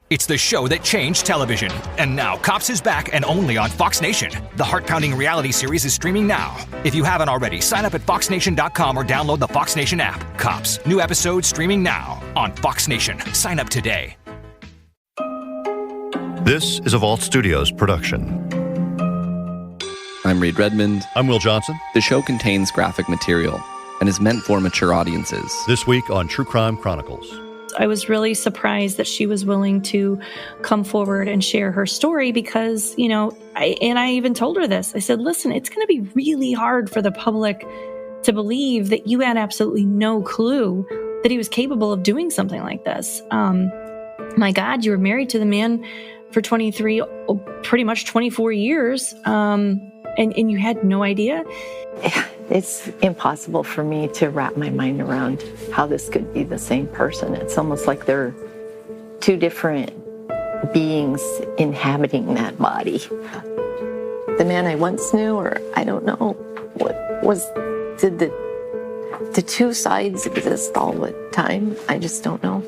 It's the show that changed television. And now Cops is back and only on Fox Nation. The heart-pounding reality series is streaming now. If you haven't already, sign up at foxnation.com or download the Fox Nation app. Cops, new episodes streaming now on Fox Nation. Sign up today. This is a Vault Studios production. I'm Reed Redmond. I'm Will Johnson. The show contains graphic material and is meant for mature audiences. This week on True Crime Chronicles. I was really surprised that she was willing to come forward and share her story because, I even told her this. I said, listen, it's going to be really hard for the public to believe that you had absolutely no clue that he was capable of doing something like this. My God, you were married to the man for pretty much 24 years, and you had no idea? It's impossible for me to wrap my mind around how this could be the same person. It's almost like they're two different beings inhabiting that body. The man I once knew, or I don't know, did the two sides exist all the time? I just don't know.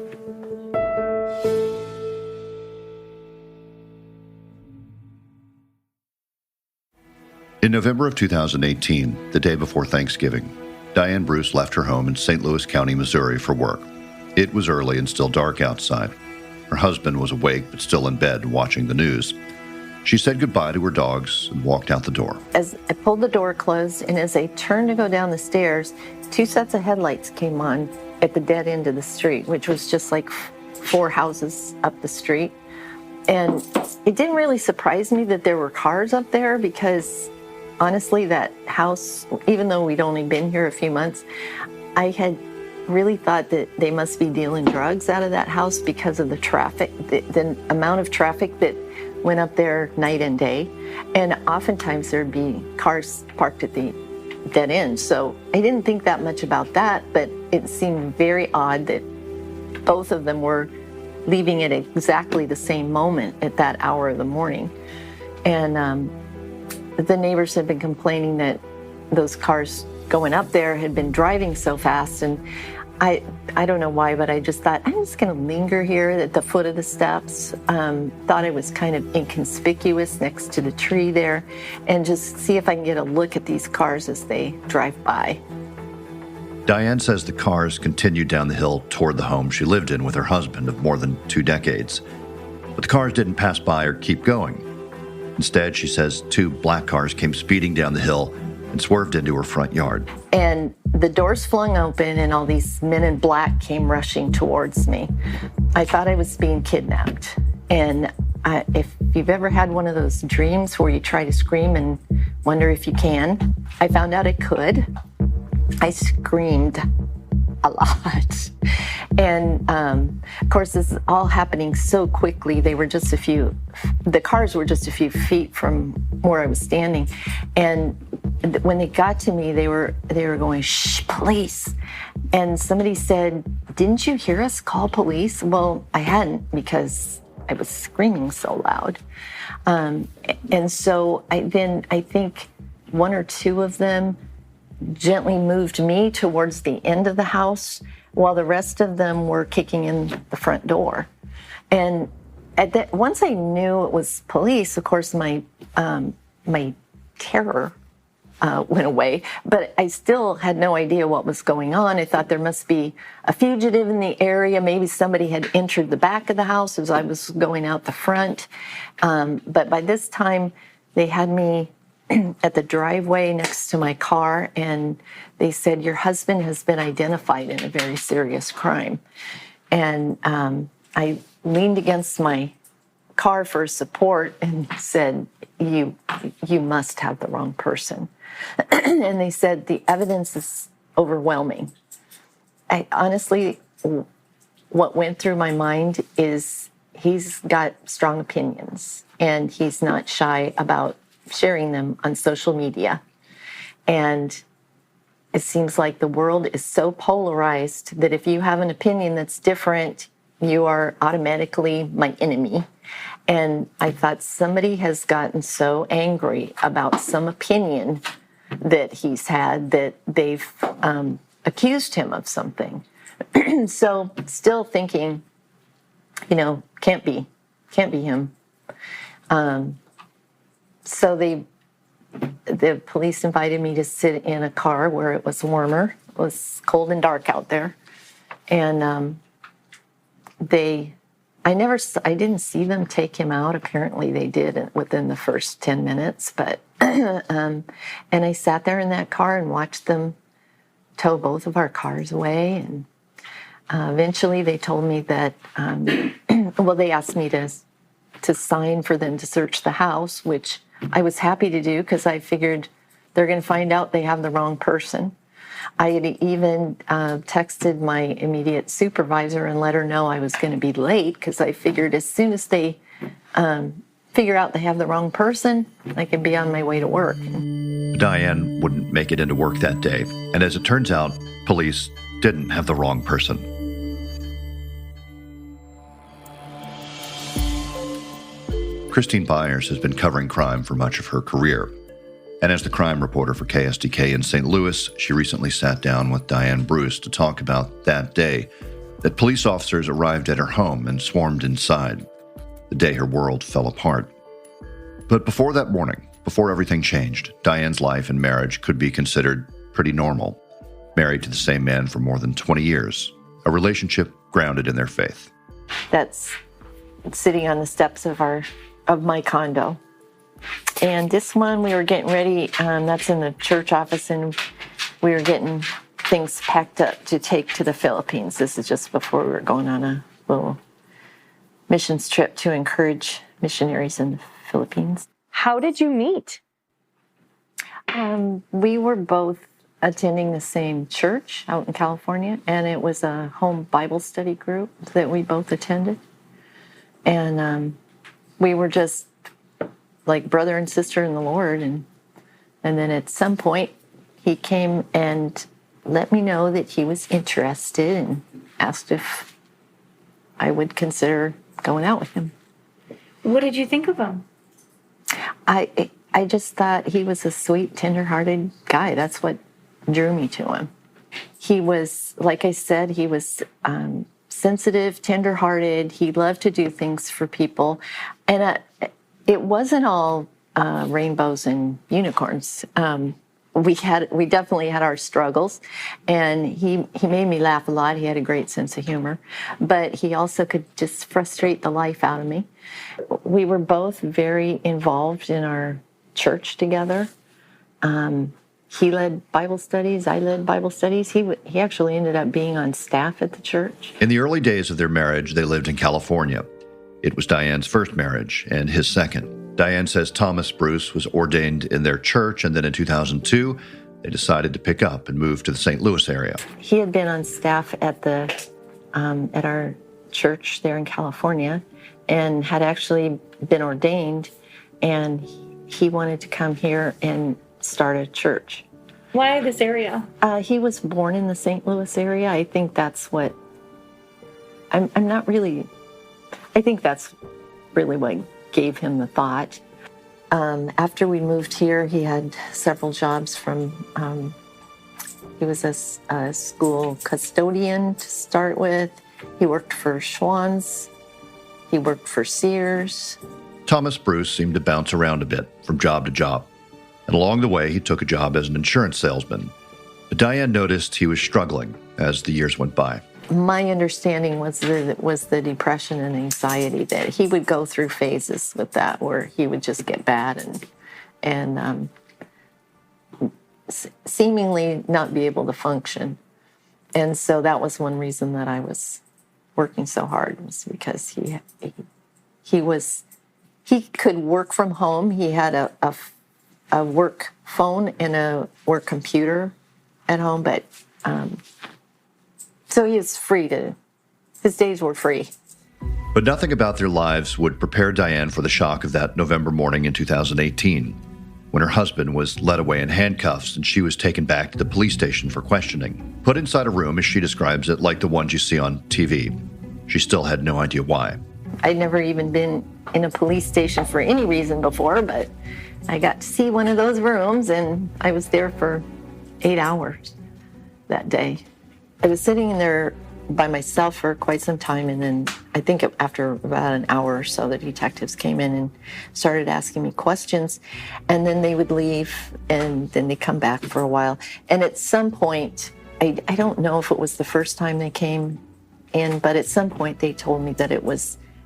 In November of 2018, the day before Thanksgiving, Diane Bruce left her home in St. Louis County, Missouri for work. It was early and still dark outside. Her husband was awake but still in bed watching the news. She said goodbye to her dogs and walked out the door. As I pulled the door closed and as I turned to go down the stairs, two sets of headlights came on at the dead end of the street, which was just like 4 houses up the street. And it didn't really surprise me that there were cars up there because honestly, that house, even though we'd only been here a few months, I had really thought that they must be dealing drugs out of that house because of the traffic, the amount of traffic that went up there night and day. And oftentimes there'd be cars parked at the dead end. So I didn't think that much about that, but it seemed very odd that both of them were leaving at exactly the same moment at that hour of the morning. And the neighbors had been complaining that those cars going up there had been driving so fast. And I don't know why, but I just thought, I'm just going to linger here at the foot of the steps. Thought I was kind of inconspicuous next to the tree there and just see if I can get a look at these cars as they drive by. Diane says the cars continued down the hill toward the home she lived in with her husband of more than 2 decades. But the cars didn't pass by or keep going. Instead, she says 2 black cars came speeding down the hill and swerved into her front yard. And the doors flung open and all these men in black came rushing towards me. I thought I was being kidnapped. And if you've ever had one of those dreams where you try to scream and wonder if you can, I found out I could. I screamed a lot. And of course, this is all happening so quickly. The cars were just a few feet from where I was standing. And when they got to me, they were going, "Shh, police." And somebody said, "Didn't you hear us call police?" Well, I hadn't because I was screaming so loud. And so I think 1 or 2 of them gently moved me towards the end of the house while the rest of them were kicking in the front door. And once I knew it was police, of course, my terror went away, but I still had no idea what was going on. I thought there must be a fugitive in the area. Maybe somebody had entered the back of the house as I was going out the front. But by this time, they had me at the driveway next to my car, and they said, "Your husband has been identified in a very serious crime." And I leaned against my car for support and said, you must have the wrong person. And they said, "The evidence is overwhelming." I honestly, what went through my mind is he's got strong opinions, and he's not shy about sharing them on social media. And it seems like the world is so polarized that if you have an opinion that's different, you are automatically my enemy. And I thought somebody has gotten so angry about some opinion that he's had that they've accused him of something. So still thinking can't be him. So the police invited me to sit in a car where it was warmer. It was cold and dark out there. And I didn't see them take him out. Apparently they did within the first 10 minutes. But, and I sat there in that car and watched them tow both of our cars away. And eventually they told me that, they asked me to sign for them to search the house, which I was happy to do because I figured they're going to find out they have the wrong person. I had even texted my immediate supervisor and let her know I was going to be late because I figured as soon as they figure out they have the wrong person, I could be on my way to work. Diane wouldn't make it into work that day, and as it turns out, police didn't have the wrong person. Christine Byers has been covering crime for much of her career. And as the crime reporter for KSDK in St. Louis, she recently sat down with Diane Bruce to talk about that day that police officers arrived at her home and swarmed inside, the day her world fell apart. But before that morning, before everything changed, Diane's life and marriage could be considered pretty normal. Married to the same man for more than 20 years, a relationship grounded in their faith. That's sitting on the steps of my condo. And this one, we were getting ready, that's in the church office, and we were getting things packed up to take to the Philippines. This is just before we were going on a little missions trip to encourage missionaries in the Philippines. How did you meet? We were both attending the same church out in California, and it was a home Bible study group that we both attended. And we were just like brother and sister in the Lord. And then at some point, he came and let me know that he was interested and asked if I would consider going out with him. What did you think of him? I just thought he was a sweet, tender-hearted guy. That's what drew me to him. He was, like I said, he was sensitive, tender-hearted. He loved to do things for people. And it wasn't all rainbows and unicorns. We definitely had our struggles, and he made me laugh a lot. He had a great sense of humor, but he also could just frustrate the life out of me. We were both very involved in our church together. He led Bible studies. I led Bible studies. He actually ended up being on staff at the church. In the early days of their marriage, they lived in California. It was Diane's first marriage and his second. Diane says Thomas Bruce was ordained in their church, and then in 2002, they decided to pick up and move to the St. Louis area. He had been on staff at our church there in California and had actually been ordained, and he wanted to come here and start a church. Why this area? He was born in the St. Louis area. I think that's what... I think that's really what gave him the thought. After we moved here, he had several jobs from... he was a school custodian to start with. He worked for Schwann's. He worked for Sears. Thomas Bruce seemed to bounce around a bit from job to job. And along the way, he took a job as an insurance salesman. But Diane noticed he was struggling as the years went by. My understanding was the depression and anxiety, that he would go through phases with that where he would just get bad and seemingly not be able to function. And so that was one reason that I was working so hard, was because he could work from home. He had a work phone and a work computer at home, but so he is free his days were free. But nothing about their lives would prepare Diane for the shock of that November morning in 2018, when her husband was led away in handcuffs and she was taken back to the police station for questioning. Put inside a room, as she describes it, like the ones you see on TV. She still had no idea why. I'd never even been in a police station for any reason before, but I got to see one of those rooms, and I was there for 8 hours that day. I was sitting in there by myself for quite some time, and then I think after about an hour or so, the detectives came in and started asking me questions, and then they would leave, and then they come back for a while. And at some point, I don't know if it was the first time they came in, but at some point they told me that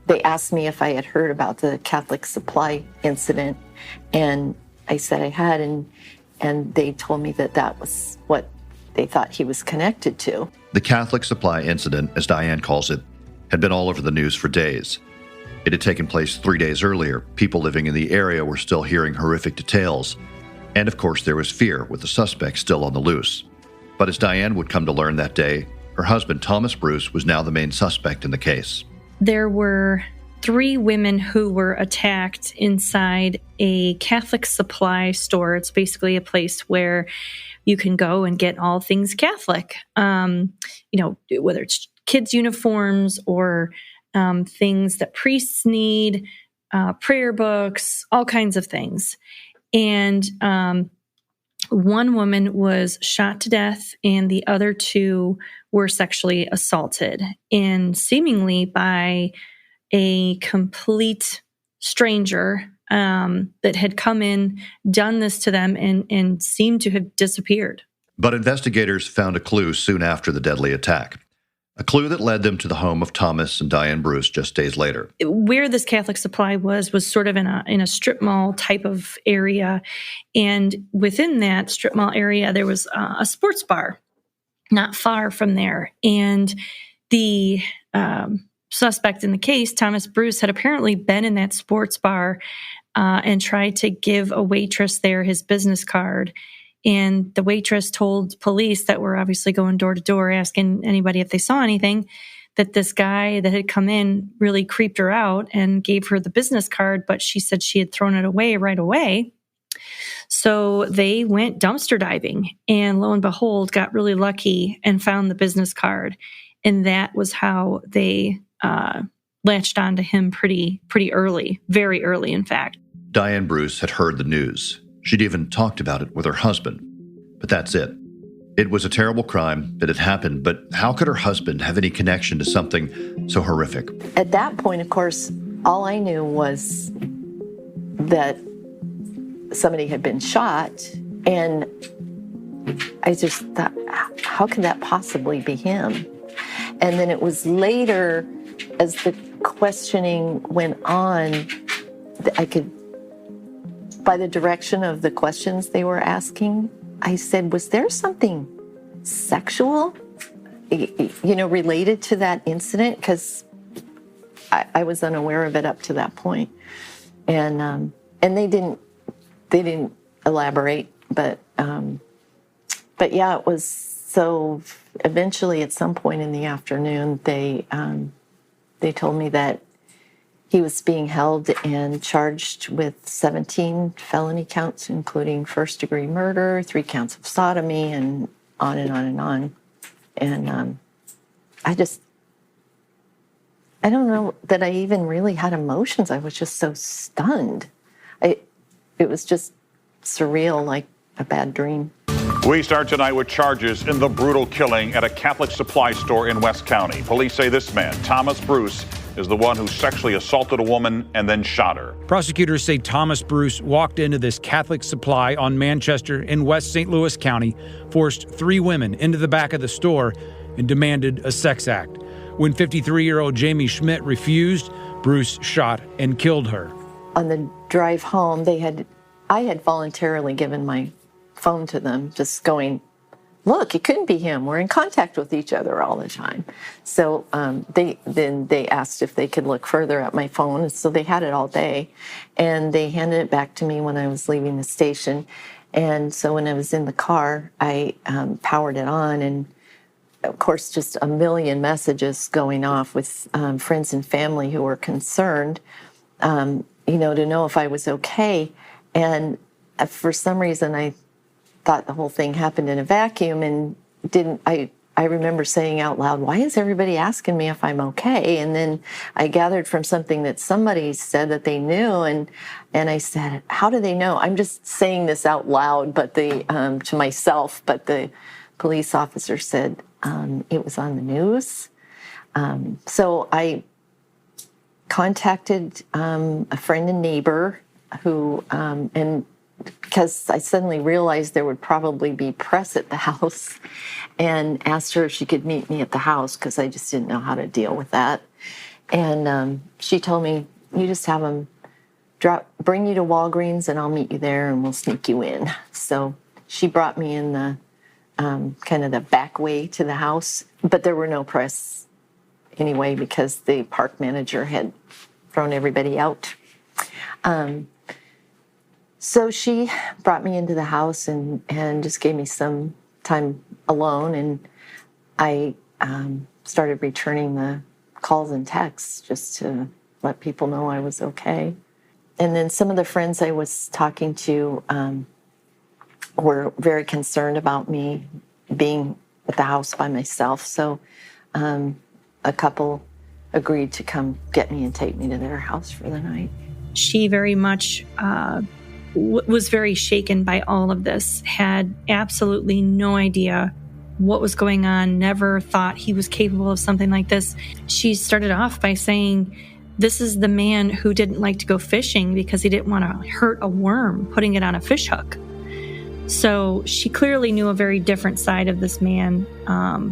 they asked me if I had heard about the Catholic Supply incident, and I said I had, and they told me that was what they thought he was connected to. The Catholic Supply incident, as Diane calls it, had been all over the news for days. It had taken place 3 days earlier. People living in the area were still hearing horrific details. And of course, there was fear with the suspect still on the loose. But as Diane would come to learn that day, her husband, Thomas Bruce, was now the main suspect in the case. There were 3 women who were attacked inside a Catholic supply store. It's basically a place where you can go and get all things Catholic, whether it's kids' uniforms or things that priests need, prayer books, all kinds of things. And one woman was shot to death, and the other 2 were sexually assaulted, and seemingly by a complete stranger that had come in, done this to them, and seemed to have disappeared. But investigators found a clue soon after the deadly attack. A clue that led them to the home of Thomas and Diane Bruce just days later. Where this Catholic Supply was sort of in a strip mall type of area. And within that strip mall area, there was a sports bar not far from there. And the suspect in the case, Thomas Bruce, had apparently been in that sports bar and tried to give a waitress there his business card. And the waitress told police that were obviously going door to door asking anybody if they saw anything, that this guy that had come in really creeped her out and gave her the business card, but she said she had thrown it away right away. So they went dumpster diving, and lo and behold, got really lucky and found the business card. And that was how they latched onto him pretty early, very early, in fact. Diane Bruce had heard the news. She'd even talked about it with her husband. But that's it. It was a terrible crime that had happened, but how could her husband have any connection to something so horrific? At that point, of course, all I knew was that somebody had been shot, and I just thought, how could that possibly be him? And then it was later, as the questioning went on, I could, by the direction of the questions they were asking, I said, was there something sexual, related to that incident? Because I was unaware of it up to that point. And they didn't elaborate, but yeah, it was. So eventually at some point in the afternoon, they told me that he was being held and charged with 17 felony counts, including first-degree murder, 3 counts of sodomy, and on and on and on. And I don't know that I even really had emotions. I was just so stunned. It was just surreal, like a bad dream. We start tonight with charges in the brutal killing at a Catholic supply store in West County. Police say this man, Thomas Bruce, is the one who sexually assaulted a woman and then shot her. Prosecutors say Thomas Bruce walked into this Catholic supply on Manchester in West St. Louis County, forced 3 women into the back of the store, and demanded a sex act. When 53-year-old Jamie Schmidt refused, Bruce shot and killed her. On the drive home, I had voluntarily given my phone to them, just going, look, it couldn't be him. We're in contact with each other all the time. So they asked if they could look further at my phone. So they had it all day, and they handed it back to me when I was leaving the station. And so when I was in the car, I powered it on, and of course, just a million messages going off with friends and family who were concerned, to know if I was okay. And for some reason, I thought the whole thing happened in a vacuum, and I remember saying out loud, why is everybody asking me if I'm okay? And then I gathered from something that somebody said that they knew, and I said, how do they know? I'm just saying this out loud, but to myself, but the police officer said, it was on the news. So I contacted a friend and neighbor who, and because I suddenly realized there would probably be press at the house, and asked her if she could meet me at the house because I just didn't know how to deal with that. And she told me, you just have them bring you to Walgreens and I'll meet you there and we'll sneak you in. So she brought me in the kind of the back way to the house, but there were no press anyway because the park manager had thrown everybody out. So she brought me into the house and just gave me some time alone, and I started returning the calls and texts just to let people know I was okay. And then some of the friends I was talking to were very concerned about me being at the house by myself, so a couple agreed to come get me and take me to their house for the night. She very much was very shaken by all of this, had absolutely no idea what was going on, never thought he was capable of something like this. She started off by saying, this is the man who didn't like to go fishing because he didn't want to hurt a worm putting it on a fish hook. So she clearly knew a very different side of this man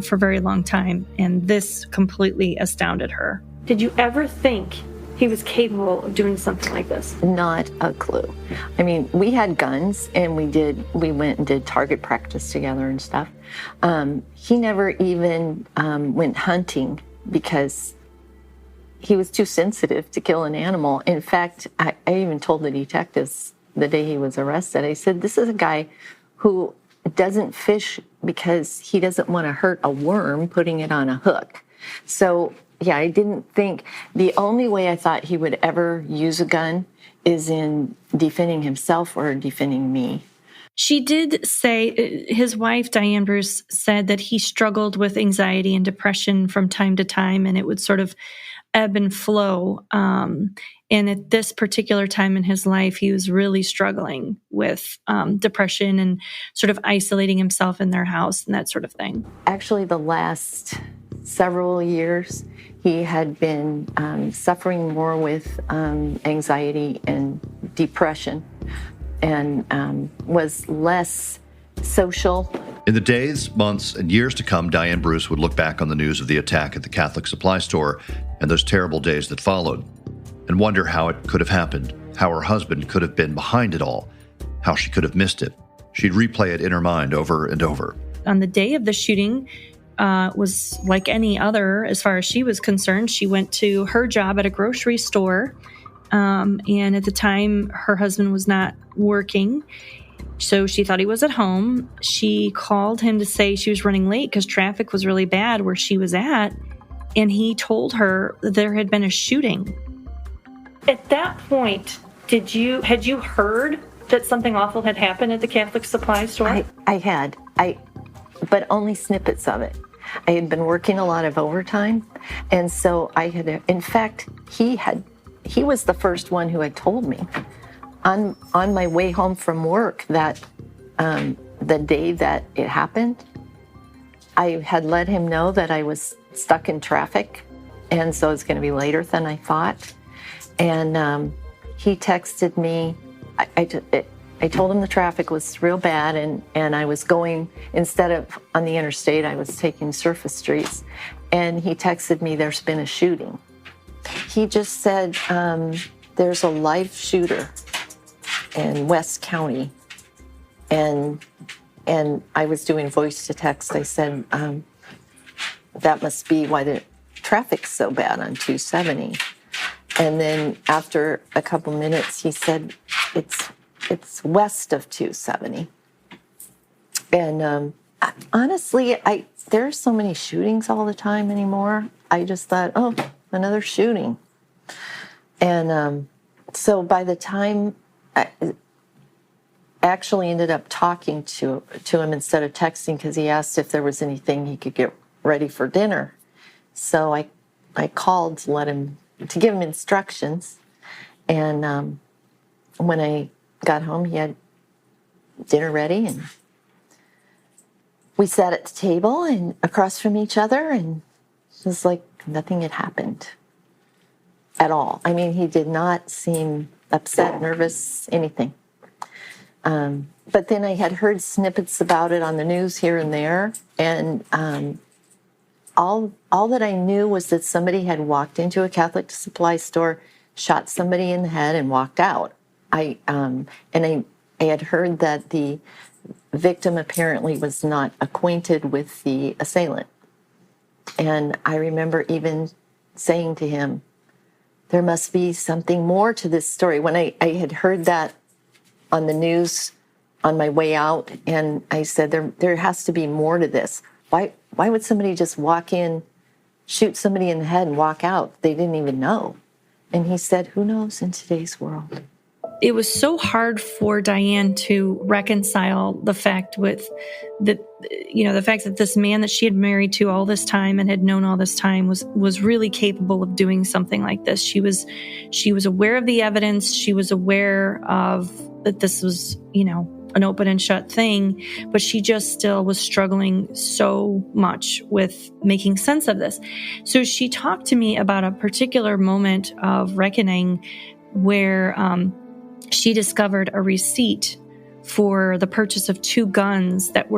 for a very long time, and this completely astounded her. Did you ever think he was capable of doing something like this? Not a clue. I mean, we had guns and we went and did target practice together and stuff. He never even went hunting because he was too sensitive to kill an animal. In fact, I even told the detectives the day he was arrested, I said, this is a guy who doesn't fish because he doesn't want to hurt a worm putting it on a hook. So yeah, I didn't think, the only way I thought he would ever use a gun is in defending himself or defending me. She did say, his wife, Diane Bruce, said that he struggled with anxiety and depression from time to time, and it would sort of ebb and flow. And at this particular time in his life, he was really struggling with depression and sort of isolating himself in their house and that sort of thing. Actually, the last several years, he had been suffering more with anxiety and depression, and was less social. In the days, months, and years to come, Diane Bruce would look back on the news of the attack at the Catholic supply store and those terrible days that followed, and wonder how it could have happened, how her husband could have been behind it all, how she could have missed it. She'd replay it in her mind over and over. On the day of the shooting, was like any other, as far as she was concerned. She went to her job at a grocery store, and at the time, her husband was not working, so she thought he was at home. She called him to say she was running late because traffic was really bad where she was at, and he told her there had been a shooting. At that point, had you heard that something awful had happened at the Catholic supply store? I had, but only snippets of it. I had been working a lot of overtime, and so I had, in fact, he was the first one who had told me on my way home from work that the day that it happened, I had let him know that I was stuck in traffic, and so it's going to be later than I thought. And he texted me. I told him the traffic was real bad, and I was going, instead of on the interstate, I was taking surface streets. And he texted me, there's been a shooting. He just said, there's a live shooter in West County. And I was doing voice to text. I said, that must be why the traffic's so bad on 270. And then after a couple minutes, he said, it's west of 270. And honestly, there are so many shootings all the time anymore. I just thought, oh, another shooting. And so by the time I actually ended up talking to him instead of texting, because he asked if there was anything he could get ready for dinner. So I called to give him instructions. And when I got home, he had dinner ready, and we sat at the table and across from each other, and it was like Nothing had happened at all. I mean, he did not seem upset, nervous, anything. But then I had heard snippets about it on the news here and there, and all that I knew was that somebody had walked into a Catholic supply store, shot somebody in the head, and walked out. I had heard that the victim apparently was not acquainted with the assailant. And I remember even saying to him, there must be something more to this story. When I had heard that on the news on my way out, and I said, there has to be more to this. Why would somebody just walk in, shoot somebody in the head and walk out? They didn't even know. And he said, who knows in today's world? It was so hard for Diane to reconcile the fact the fact that this man that she had married to all this time and had known all this time was really capable of doing something like this. She was aware of the evidence. She was aware of that this was, an open and shut thing, but she just still was struggling so much with making sense of this. So she talked to me about a particular moment of reckoning where she discovered a receipt for the purchase of 2 guns that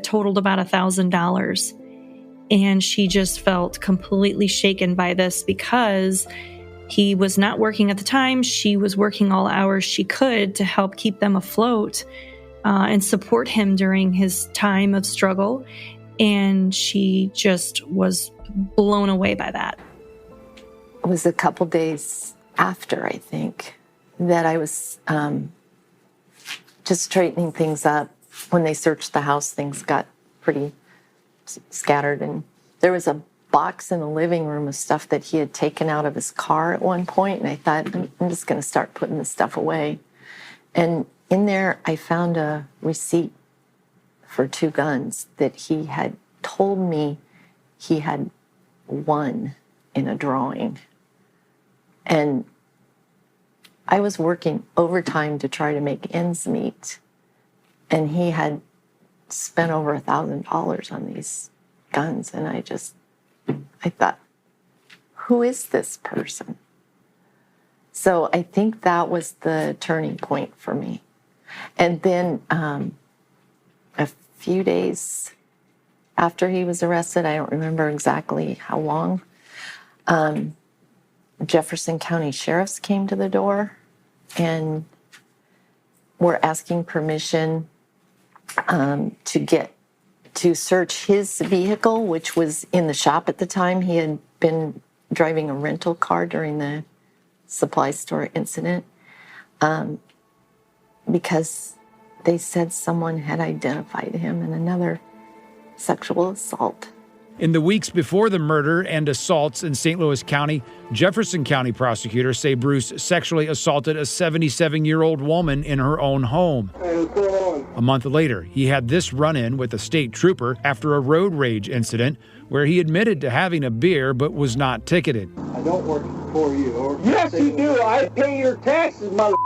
totaled about $1,000. And she just felt completely shaken by this because he was not working at the time. She was working all hours she could to help keep them afloat and support him during his time of struggle. And she just was blown away by that. It was a couple days after, I think, that I was just straightening things up. When they searched the house, things got pretty scattered. And there was a box in the living room of stuff that he had taken out of his car at one point. And I thought, I'm just going to start putting this stuff away. And in there, I found a receipt for 2 guns that he had told me he had won in a drawing. And I was working overtime to try to make ends meet. And he had spent over $1,000 on these guns. And I thought, who is this person? So I think that was the turning point for me. And then a few days after he was arrested, I don't remember exactly how long, Jefferson County sheriffs came to the door and were asking permission to search his vehicle, which was in the shop at the time. He had been driving a rental car during the supply store incident because they said someone had identified him in another sexual assault. In the weeks before the murder and assaults in St. Louis County, Jefferson County prosecutors say Bruce sexually assaulted a 77-year-old woman in her own home. Hey, what's going on? A month later, he had this run-in with a state trooper after a road rage incident where he admitted to having a beer but was not ticketed. I don't work for you. Or yes, you do. I pay your taxes, mother.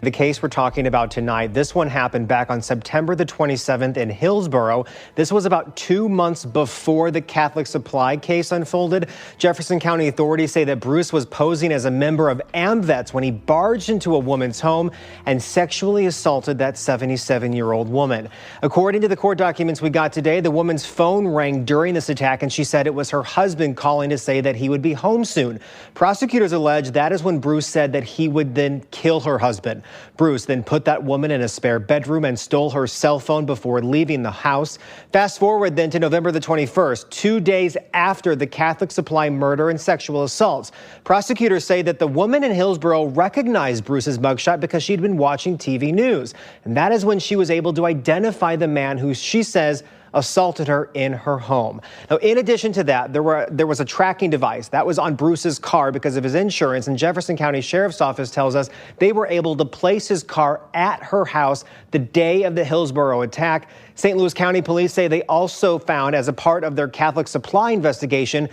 The case we're talking about tonight, this one happened back on September the 27th in Hillsborough. This was about 2 months before the Catholic Supply case unfolded. Jefferson County authorities say that Bruce was posing as a member of AMVETS when he barged into a woman's home and sexually assaulted that 77-year-old woman. According to the court documents we got today, the woman's phone rang during this attack, and she said it was her husband calling to say that he would be home soon. Prosecutors allege that is when Bruce said that he would then kill her husband. Bruce then put that woman in a spare bedroom and stole her cell phone before leaving the house. Fast forward then to November the 21st, 2 days after the Catholic Supply murder and sexual assaults. Prosecutors say that the woman in Hillsborough recognized Bruce's mugshot because she'd been watching TV news. And that is when she was able to identify the man who she says assaulted her in her home. Now, in addition to that, there was a tracking device that was on Bruce's car because of his insurance, and Jefferson County Sheriff's Office tells us they were able to place his car at her house the day of the Hillsborough attack. St. Louis County Police say they also found, as a part of their Catholic Supply investigation,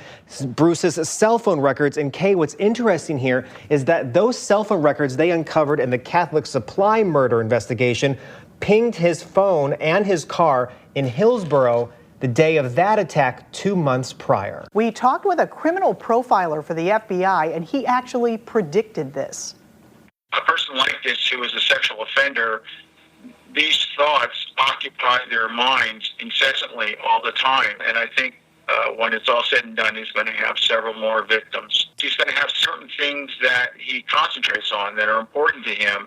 Bruce's cell phone records. And Kay, what's interesting here is that those cell phone records they uncovered in the Catholic Supply murder investigation pinged his phone and his car in Hillsborough the day of that attack 2 months prior. We talked with a criminal profiler for the FBI, and he actually predicted this. A person like this who is a sexual offender, these thoughts occupy their minds incessantly all the time. And I think when it's all said and done, he's going to have several more victims. He's going to have certain things that he concentrates on that are important to him.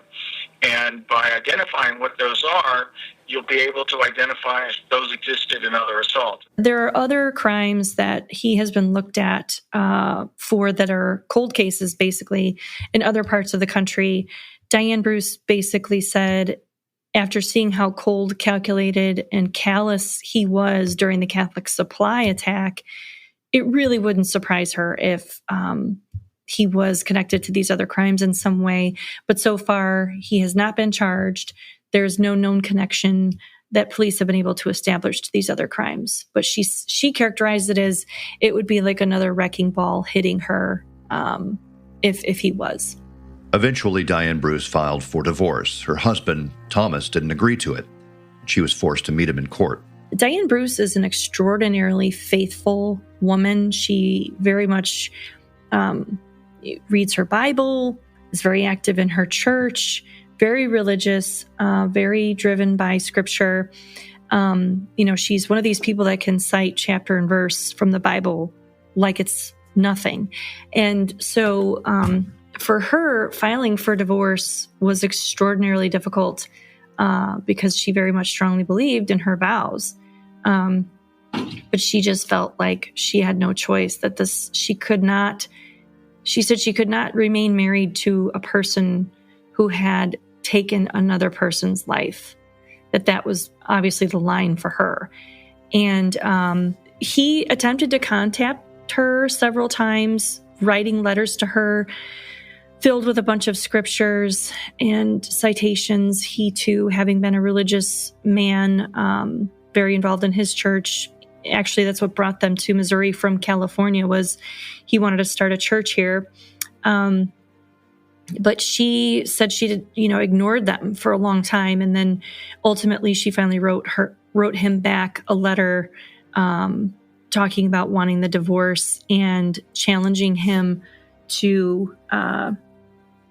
And by identifying what those are, you'll be able to identify if those existed in other assaults. There are other crimes that he has been looked at for that are cold cases, basically, in other parts of the country. Diane Bruce basically said, after seeing how cold, calculated, and callous he was during the Catholic Supply attack, it really wouldn't surprise her if he was connected to these other crimes in some way. But so far, he has not been charged. There's no known connection that police have been able to establish to these other crimes. But she characterized it as it would be like another wrecking ball hitting her if he was. Eventually, Diane Bruce filed for divorce. Her husband, Thomas, didn't agree to it. She was forced to meet him in court. Diane Bruce is an extraordinarily faithful woman. She very much reads her Bible, is very active in her church, very religious, very driven by scripture. She's one of these people that can cite chapter and verse from the Bible like it's nothing. And so for her, filing for divorce was extraordinarily difficult because she very much strongly believed in her vows. But she just felt like she had no choice, that she said she could not remain married to a person who had taken another person's life, that was obviously the line for her. And he attempted to contact her several times, writing letters to her filled with a bunch of scriptures and citations. He, too, having been a religious man, very involved in his church. Actually, that's what brought them to Missouri from California, was he wanted to start a church here. But she said she ignored them for a long time. And then ultimately she finally wrote him back a letter talking about wanting the divorce and challenging him to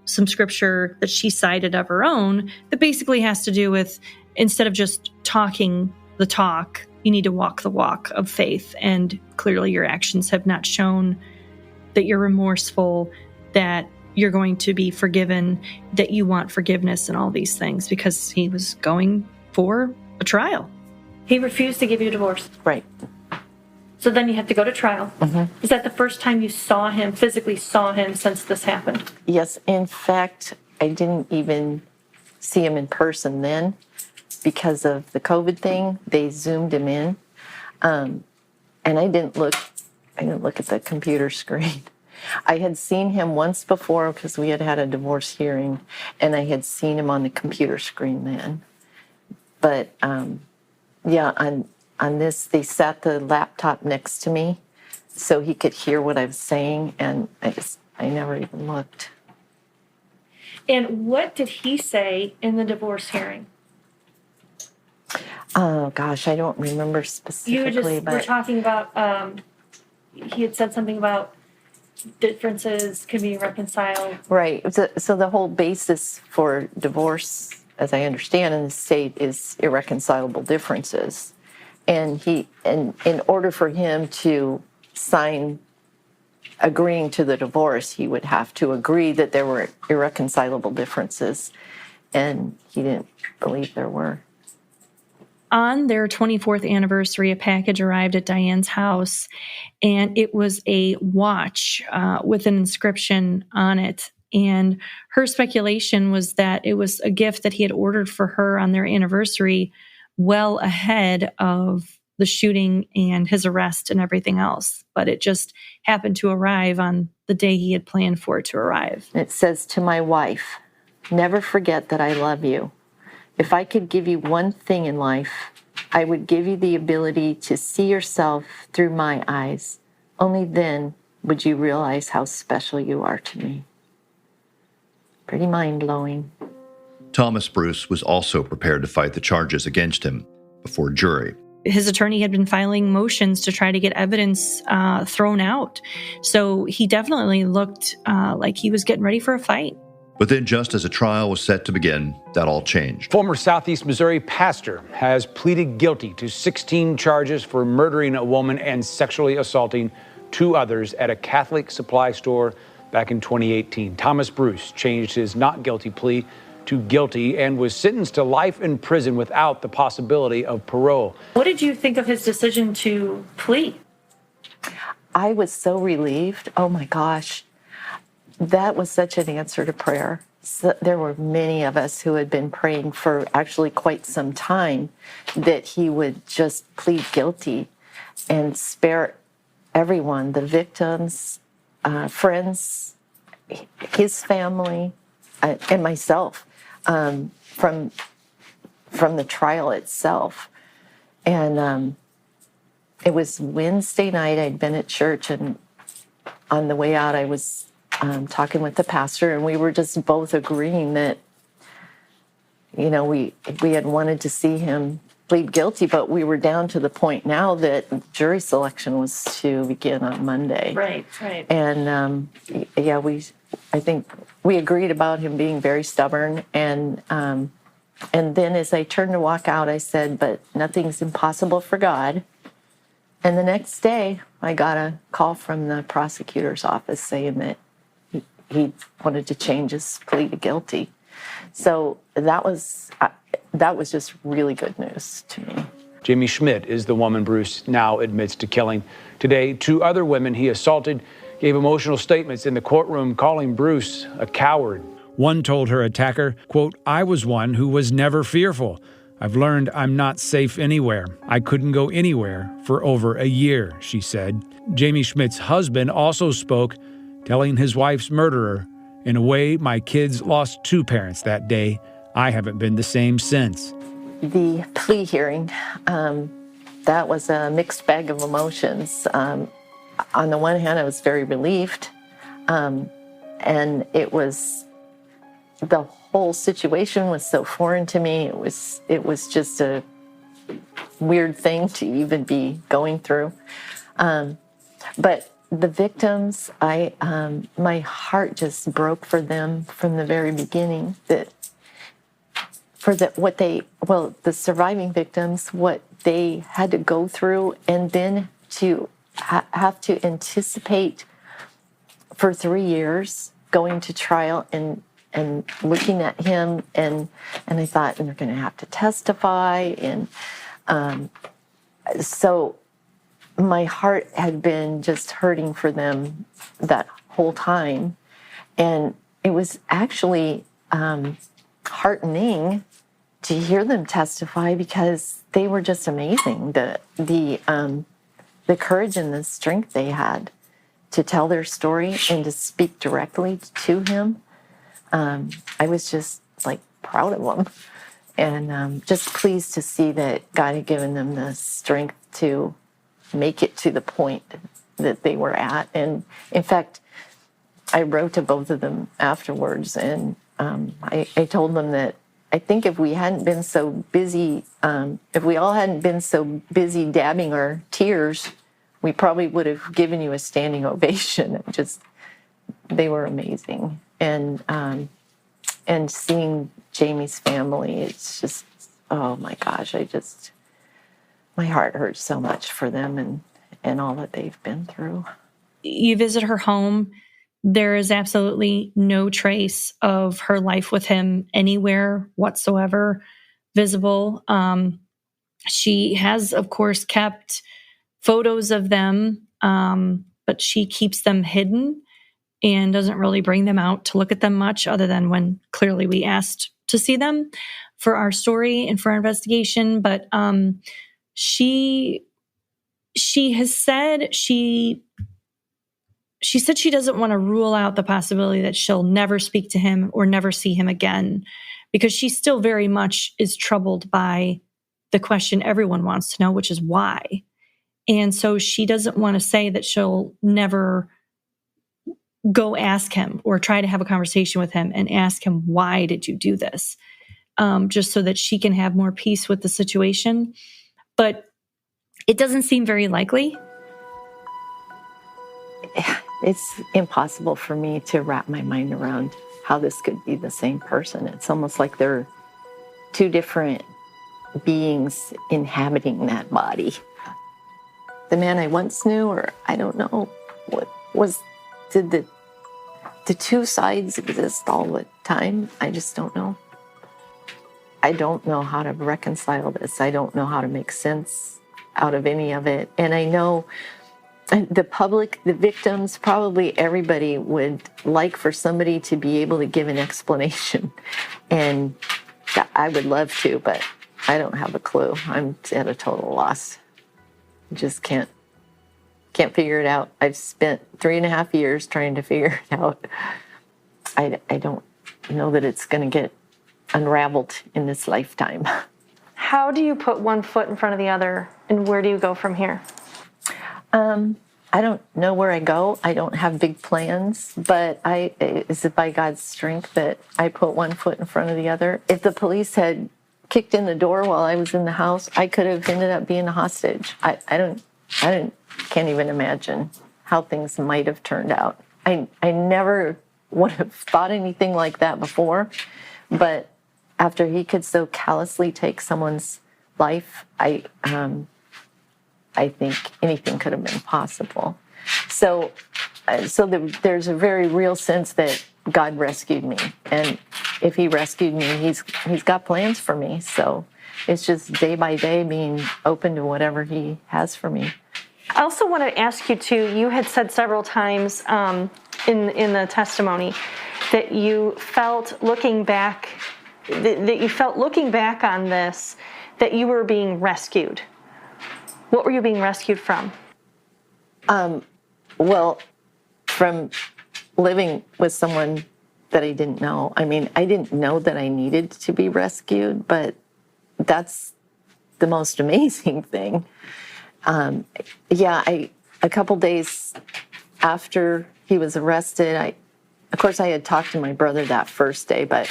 some scripture that she cited of her own that basically has to do with, instead of just talking the talk, you need to walk the walk of faith. And clearly your actions have not shown that you're remorseful, that you're going to be forgiven, that you want forgiveness and all these things, because he was going for a trial. He refused to give you a divorce. Right. So then you have to go to trial. Mm-hmm. Is that the first time you physically saw him since this happened? Yes. In fact, I didn't even see him in person then because of the COVID thing. They Zoomed him in. And I didn't look at the computer screen. I had seen him once before because we had a divorce hearing, and I had seen him on the computer screen then. But on this, they sat the laptop next to me so he could hear what I was saying, and I never even looked. And what did he say in the divorce hearing? Oh gosh, I don't remember specifically. We're talking about. He had said something about differences can be reconciled. Right. So the whole basis for divorce, as I understand in the state, is irreconcilable differences. And in order for him to sign agreeing to the divorce, he would have to agree that there were irreconcilable differences. And he didn't believe there were. On their 24th anniversary, a package arrived at Diane's house, and it was a watch with an inscription on it. And her speculation was that it was a gift that he had ordered for her on their anniversary well ahead of the shooting and his arrest and everything else. But it just happened to arrive on the day he had planned for it to arrive. It says, "To my wife, never forget that I love you. If I could give you one thing in life, I would give you the ability to see yourself through my eyes. Only then would you realize how special you are to me." Pretty mind-blowing. Thomas Bruce was also prepared to fight the charges against him before jury. his attorney had been filing motions to try to get evidence thrown out. So he definitely looked like he was getting ready for a fight. But then just as a trial was set to begin, that all changed. Former Southeast Missouri pastor has pleaded guilty to 16 charges for murdering a woman and sexually assaulting 2 others at a Catholic supply store back in 2018. Thomas Bruce changed his not guilty plea to guilty and was sentenced to life in prison without the possibility of parole. What did you think of his decision to plea? I was so relieved. Oh my gosh. That was such an answer to prayer. So there were many of us who had been praying for actually quite some time that he would just plead guilty and spare everyone, the victims, friends, his family, and myself from the trial itself. And it was Wednesday night. I'd been at church, and on the way out, I was talking with the pastor, and we were just both agreeing that, you know, we had wanted to see him plead guilty, but we were down to the point now that jury selection was to begin on Monday. Right. And I think we agreed about him being very stubborn. And then as I turned to walk out, I said, "But nothing's impossible for God." And the next day, I got a call from the prosecutor's office saying that he wanted to change his plea to guilty. So that was just really good news to me. Jamie Schmidt is the woman Bruce now admits to killing. Today, 2 other women he assaulted gave emotional statements in the courtroom calling Bruce a coward. One told her attacker, quote, "I was one who was never fearful. I've learned I'm not safe anywhere. I couldn't go anywhere for over a year," she said. Jamie Schmidt's husband also spoke, telling his wife's murderer, "In a way, my kids lost 2 parents that day. I haven't been the same since." The plea hearing, that was a mixed bag of emotions. On the one hand, I was very relieved, and it was, the whole situation was so foreign to me. It was just a weird thing to even be going through. But the victims, my heart just broke for them from the very beginning. The surviving victims, what they had to go through, and then to have to anticipate for 3 years going to trial and looking at him, and I thought, and they're going to have to testify, and so my heart had been just hurting for them that whole time, and it was actually heartening to hear them testify because they were just amazing. The courage and the strength they had to tell their story and to speak directly to him. I was just proud of them, and just pleased to see that God had given them the strength to make it to the point that they were at. And in fact, I wrote to both of them afterwards, and I told them that I think if we hadn't been so busy, if we all hadn't been so busy dabbing our tears, we probably would have given you a standing ovation. They were amazing. And seeing Jamie's family, it's just, oh my gosh, my heart hurts so much for them and all that they've been through. You visit her home. There is absolutely no trace of her life with him anywhere whatsoever visible. She has, of course, kept photos of them, but she keeps them hidden and doesn't really bring them out to look at them much, other than when clearly we asked to see them for our story and for our investigation. But she has said she said she doesn't want to rule out the possibility that she'll never speak to him or never see him again, because she still very much is troubled by the question everyone wants to know, which is why. And so she doesn't want to say that she'll never go ask him or try to have a conversation with him and ask him, why did you do this? Just so that she can have more peace with the situation. But It doesn't seem very likely. It's impossible for me to wrap my mind around how this could be the same person. It's almost like they're two different beings inhabiting that body. The man I once knew, or I don't know, did the two sides exist all the time? I just don't know. I don't know how to reconcile this. I don't know how to make sense out of any of it. And I know the public, the victims, probably everybody would like for somebody to be able to give an explanation. And I would love to, but I don't have a clue. I'm at a total loss. Just can't figure it out. I've spent 3.5 years trying to figure it out. I don't know that it's going to get unraveled in this lifetime. How do you put one foot in front of the other, and where do you go from here? I don't know where I go. I don't have big plans, but is it by God's strength that I put one foot in front of the other? If the police had kicked in the door while I was in the house, I could have ended up being a hostage. I can't even imagine how things might have turned out. I never would have thought anything like that before, but after he could so callously take someone's life, I think anything could have been possible. So there's a very real sense that God rescued me, and if He rescued me, He's got plans for me. So it's just day by day being open to whatever He has for me. I also want to ask you too. You had said several times in the testimony that you felt looking back on this that you were being rescued. What were you being rescued from? Well, from living with someone that I didn't know. I mean, I didn't know that I needed to be rescued, but that's the most amazing thing. A couple days after he was arrested, of course, I had talked to my brother that first day, but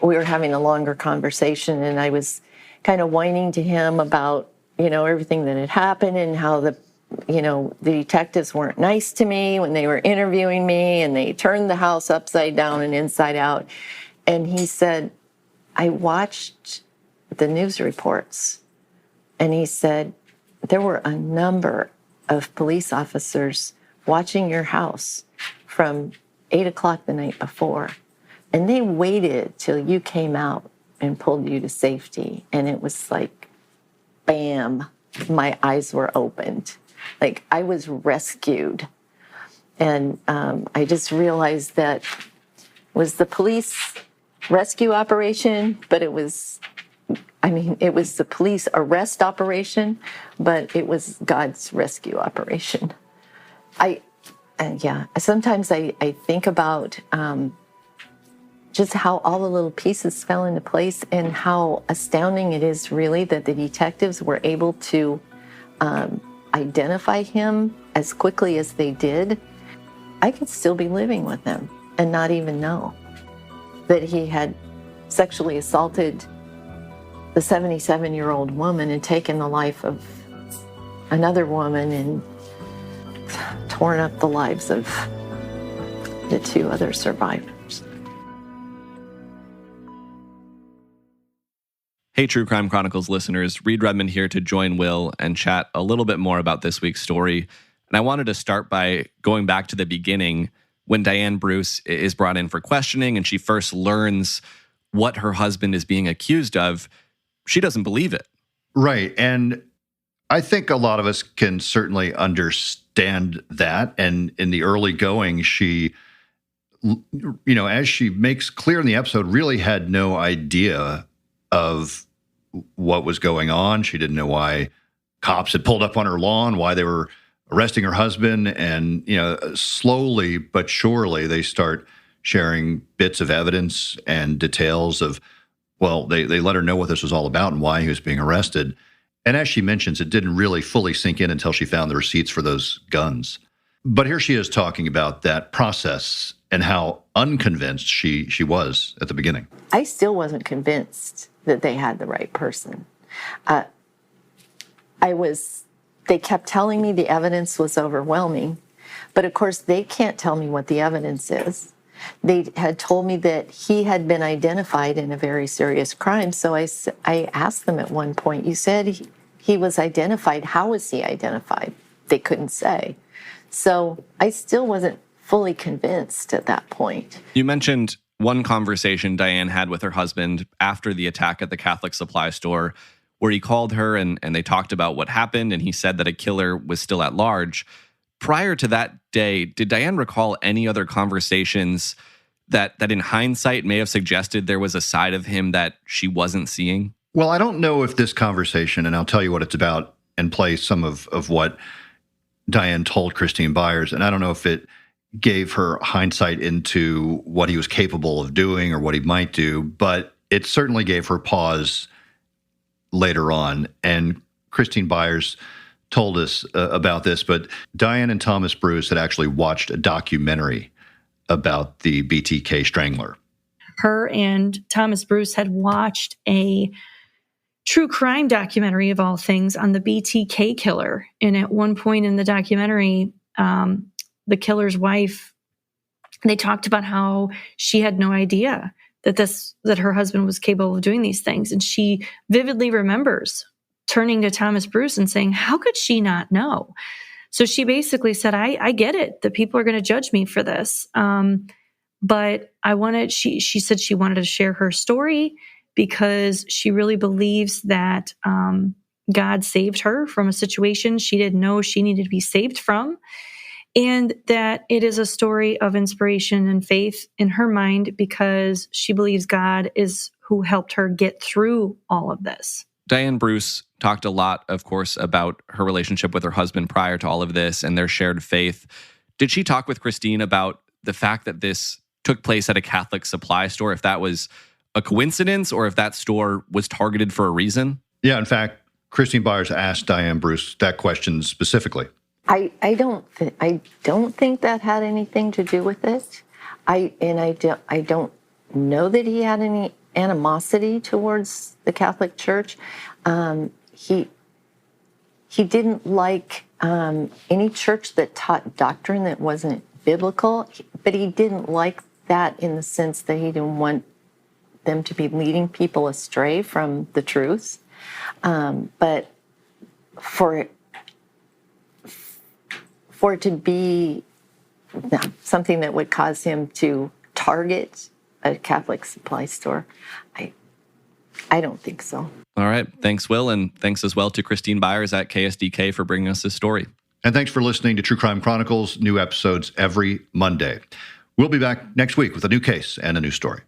we were having a longer conversation, and I was kind of whining to him about, everything that had happened and how the detectives weren't nice to me when they were interviewing me, and they turned the house upside down and inside out. And he said, I watched the news reports, and he said, there were a number of police officers watching your house from 8 o'clock the night before, and they waited till you came out and pulled you to safety. And it was like, bam, my eyes were opened. Like I was rescued. And I just realized that was the police rescue operation, but it was the police arrest operation, but it was God's rescue operation. Sometimes I think about just how all the little pieces fell into place, and how astounding it is really that the detectives were able to identify him as quickly as they did. I could still be living with him and not even know that he had sexually assaulted the 77-year-old woman and taken the life of another woman and torn up the lives of the 2 other survivors. Hey, True Crime Chronicles listeners, Reed Redmond here to join Will and chat a little bit more about this week's story. And I wanted to start by going back to the beginning when Diane Bruce is brought in for questioning and she first learns what her husband is being accused of. She doesn't believe it. Right. And I think a lot of us can certainly understand that. And in the early going, she, as she makes clear in the episode, really had no idea of what was going on. She didn't know why cops had pulled up on her lawn, why they were arresting her husband. And, slowly but surely they start sharing bits of evidence and details of, they let her know what this was all about and why he was being arrested. And as she mentions, it didn't really fully sink in until she found the receipts for those guns. But here she is talking about that process and how unconvinced she was at the beginning. I still wasn't convinced that they had the right person. I was they kept telling me the evidence was overwhelming. But of course, they can't tell me what the evidence is. They had told me that he had been identified in a very serious crime. So I asked them at one point, you said he was identified. How was he identified? They couldn't say. So I still wasn't fully convinced at that point. You mentioned one conversation Diane had with her husband after the attack at the Catholic supply store, where he called her and they talked about what happened, and he said that a killer was still at large. Prior to that day, did Diane recall any other conversations that in hindsight may have suggested there was a side of him that she wasn't seeing? Well, I don't know if this conversation, and I'll tell you what it's about and play some of what Diane told Christine Byers, and I don't know if it gave her hindsight into what he was capable of doing or what he might do, but it certainly gave her pause later on. And Christine Byers told us about this, but Diane and Thomas Bruce had actually watched a documentary about the BTK Strangler. Her and Thomas Bruce had watched a true crime documentary, of all things, on the BTK killer. And at one point in the documentary, the killer's wife, they talked about how she had no idea that her husband was capable of doing these things. And she vividly remembers turning to Thomas Bruce and saying, how could she not know? So she basically said, I get it, that people are going to judge me for this. But she said she wanted to share her story because she really believes that God saved her from a situation she didn't know she needed to be saved from. And that it is a story of inspiration and faith in her mind because she believes God is who helped her get through all of this. Diane Bruce talked a lot, of course, about her relationship with her husband prior to all of this and their shared faith. Did she talk with Christine about the fact that this took place at a Catholic supply store, if that was a coincidence or if that store was targeted for a reason? Yeah, in fact, Christine Byers asked Diane Bruce that question specifically. I don't think that had anything to do with it. I don't know that he had any animosity towards the Catholic Church. He didn't like any church that taught doctrine that wasn't biblical, but he didn't like that in the sense that he didn't want them to be leading people astray from the truth. But for it to be something that would cause him to target a Catholic supply store, I don't think so. All right. Thanks, Will. And thanks as well to Christine Byers at KSDK for bringing us this story. And thanks for listening to True Crime Chronicles, new episodes every Monday. We'll be back next week with a new case and a new story.